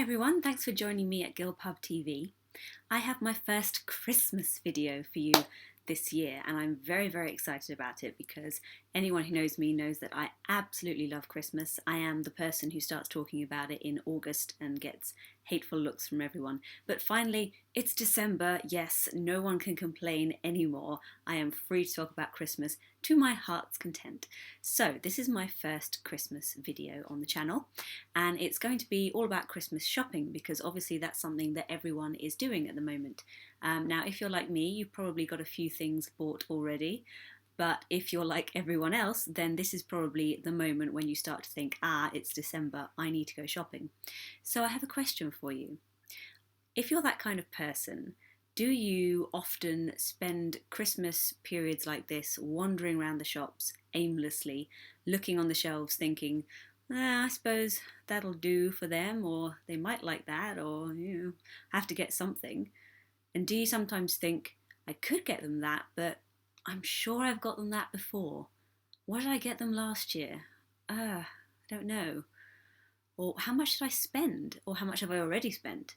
everyone, thanks for joining me at Gilbhub TV. I have my first Christmas video for you this year and I'm very, very excited about it because anyone who knows me knows that I absolutely love Christmas. I am the person who starts talking about it in August and gets hateful looks from everyone. But finally, it's December. Yes, no one can complain anymore. I am free to talk about Christmas to my heart's content. So this is my first Christmas video on the channel and it's going to be all about Christmas shopping because obviously that's something that everyone is doing at the moment. Now, if you're like me, you've probably got a few things bought already. But if you're like everyone else, then this is probably the moment when you start to think, it's December, I need to go shopping. So I have a question for you. If you're that kind of person, do you often spend Christmas periods like this wandering around the shops aimlessly, looking on the shelves thinking, I suppose that'll do for them, or they might like that, or I have to get something. And do you sometimes think, I could get them that, but I'm sure I've got them that before. What did I get them last year? I don't know. Or how much did I spend? Or how much have I already spent?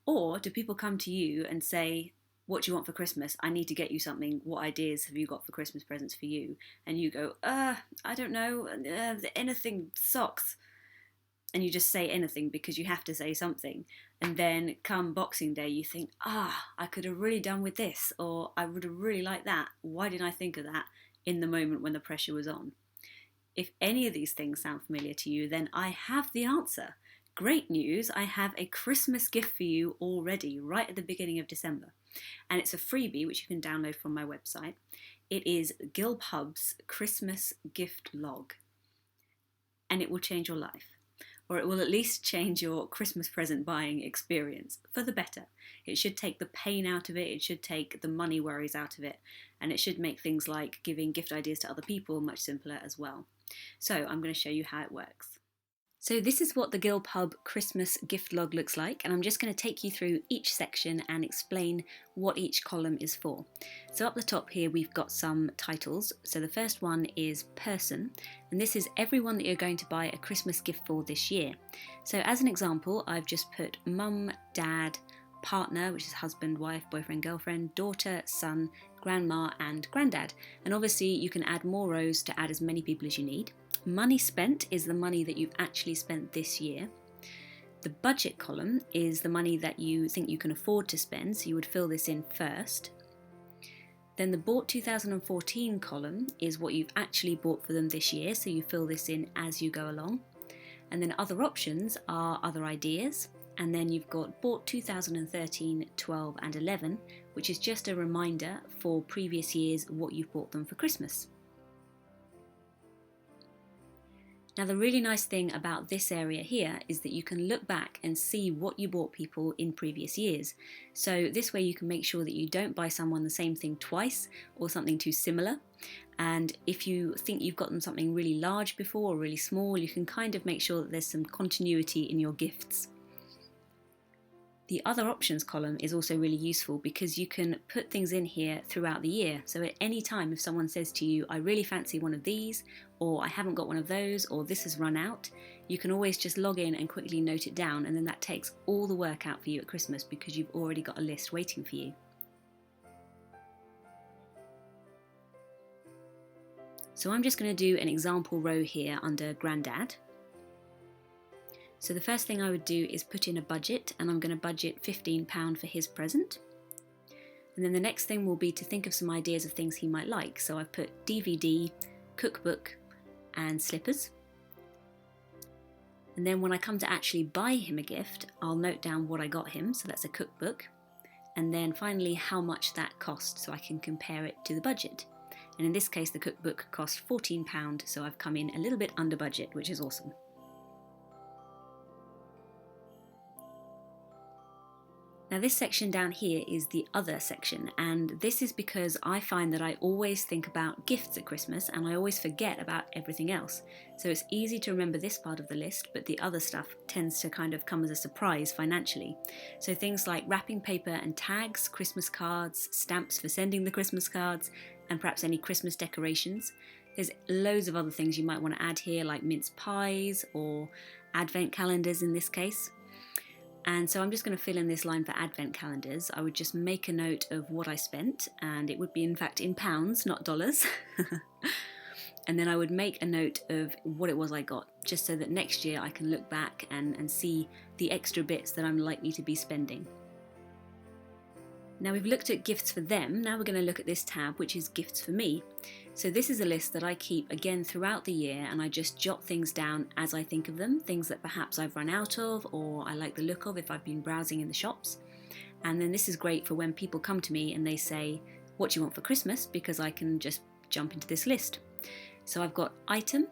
Or do people come to you and say, what do you want for Christmas? I need to get you something. What ideas have you got for Christmas presents for you? And you go, I don't know, anything, socks. And you just say anything because you have to say something. And then come Boxing Day, you think, I could have really done with this, or I would have really liked that. Why didn't I think of that in the moment when the pressure was on? If any of these things sound familiar to you, then I have the answer. Great news, I have a Christmas gift for you already, right at the beginning of December. And it's a freebie, which you can download from my website. It is Gilbhub's Christmas Gift Log. And it will change your life. Or it will at least change your Christmas present buying experience for the better. It should take the pain out of it, it should take the money worries out of it, and it should make things like giving gift ideas to other people much simpler as well. So I'm going to show you how it works. So this is what the Gilbhub Christmas Gift Log looks like, and I'm just going to take you through each section and explain what each column is for. So up the top here we've got some titles. So the first one is person, and this is everyone that you're going to buy a Christmas gift for this year. So as an example, I've just put mum, dad, partner, which is husband, wife, boyfriend, girlfriend, daughter, son, grandma and granddad. And obviously you can add more rows to add as many people as you need. Money spent is the money that you've actually spent this year. The budget column is the money that you think you can afford to spend, so you would fill this in first. Then the bought 2014 column is what you've actually bought for them this year, so you fill this in as you go along. And then other options are other ideas, and then you've got bought 2013, 12 and 11, which is just a reminder for previous years what you've bought them for Christmas. Now the really nice thing about this area here is that you can look back and see what you bought people in previous years. So this way you can make sure that you don't buy someone the same thing twice or something too similar. And if you think you've gotten something really large before or really small, you can kind of make sure that there's some continuity in your gifts. The other options column is also really useful because you can put things in here throughout the year. So at any time if someone says to you, I really fancy one of these, or I haven't got one of those, or this has run out, you can always just log in and quickly note it down, and then that takes all the work out for you at Christmas because you've already got a list waiting for you. So I'm just going to do an example row here under Grandad. So the first thing I would do is put in a budget, and I'm going to budget £15 for his present. And then the next thing will be to think of some ideas of things he might like. So I've put DVD, cookbook and slippers. And then when I come to actually buy him a gift, I'll note down what I got him, so that's a cookbook. And then finally how much that cost, so I can compare it to the budget. And in this case the cookbook cost £14, so I've come in a little bit under budget, which is awesome. Now this section down here is the other section, and this is because I find that I always think about gifts at Christmas and I always forget about everything else. So it's easy to remember this part of the list, but the other stuff tends to kind of come as a surprise financially. So things like wrapping paper and tags, Christmas cards, stamps for sending the Christmas cards, and perhaps any Christmas decorations. There's loads of other things you might want to add here, like mince pies or advent calendars in this case. And so I'm just going to fill in this line for advent calendars. I would just make a note of what I spent, and it would be in fact in pounds, not dollars. And then I would make a note of what it was I got, just so that next year I can look back and see the extra bits that I'm likely to be spending. Now we've looked at gifts for them, now we're going to look at this tab, which is gifts for me. So this is a list that I keep again throughout the year, and I just jot things down as I think of them, things that perhaps I've run out of or I like the look of if I've been browsing in the shops. And then this is great for when people come to me and they say, what do you want for Christmas? Because I can just jump into this list. So I've got item,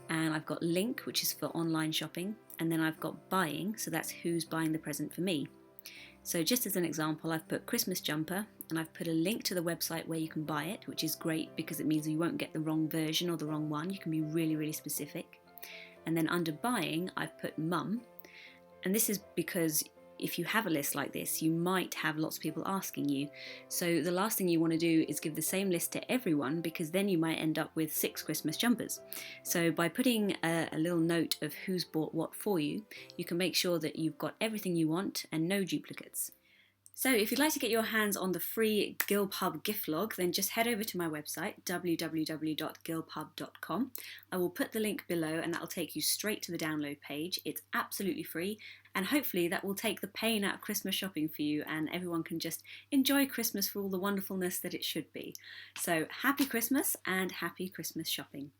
and I've got link, which is for online shopping, and then I've got buying, so that's who's buying the present for me. So just as an example, I've put Christmas jumper, and I've put a link to the website where you can buy it, which is great because it means you won't get the wrong version or the wrong one. You can be really, really specific. And then under buying, I've put mum, and this is because if you have a list like this, you might have lots of people asking you. So the last thing you want to do is give the same list to everyone, because then you might end up with 6 Christmas jumpers. So by putting a little note of who's bought what for you, you can make sure that you've got everything you want and no duplicates. So if you'd like to get your hands on the free Gilbhub gift log, then just head over to my website, www.gilbhub.com. I will put the link below and that will take you straight to the download page. It's absolutely free, and hopefully that will take the pain out of Christmas shopping for you, and everyone can just enjoy Christmas for all the wonderfulness that it should be. So happy Christmas and happy Christmas shopping.